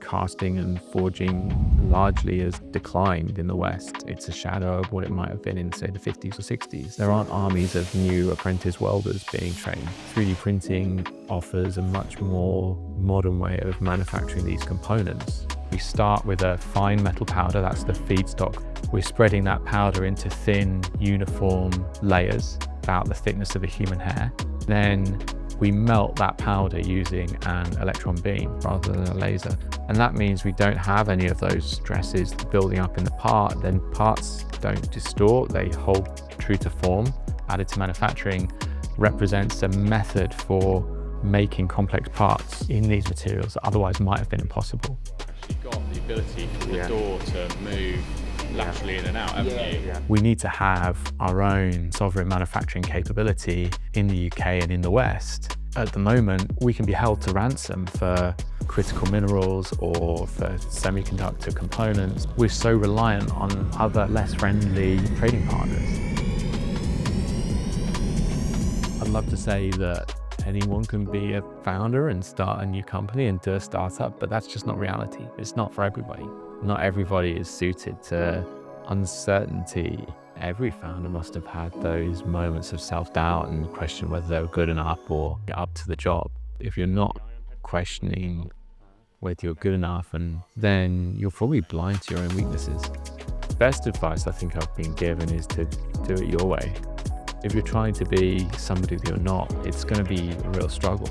casting and forging largely has declined in the West. It's a shadow of what it might have been in, say, the 50s or 60s. There aren't armies of new apprentice welders being trained. 3D printing offers a much more modern way of manufacturing these components. We start with a fine metal powder, that's the feedstock. We're spreading that powder into thin, uniform layers, about the thickness of a human hair. Then we melt that powder using an electron beam rather than a laser. And that means we don't have any of those stresses building up in the part. Then parts don't distort, they hold true to form. Additive manufacturing represents a method for making complex parts in these materials that otherwise might have been impossible. You've got the ability for the door to move laterally in and out, haven't you? Yeah. We need to have our own sovereign manufacturing capability in the UK and in the West. At the moment, we can be held to ransom for critical minerals or for semiconductor components. We're so reliant on other less friendly trading partners. I'd love to say that anyone can be a founder and start a new company and do a startup, but that's just not reality. It's not for everybody. Not everybody is suited to uncertainty. Every founder must have had those moments of self-doubt and question whether they were good enough or up to the job. If you're not questioning whether you're good enough, and then you're probably blind to your own weaknesses. Best advice I think I've been given is to do it your way. If you're trying to be somebody that you're not, it's going to be a real struggle.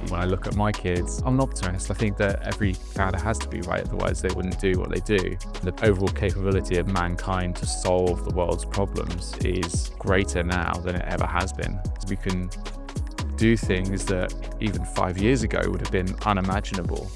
When I look at my kids, I'm an optimist. I think that every founder has to be right, otherwise they wouldn't do what they do. The overall capability of mankind to solve the world's problems is greater now than it ever has been. We can do things that even 5 years ago would have been unimaginable.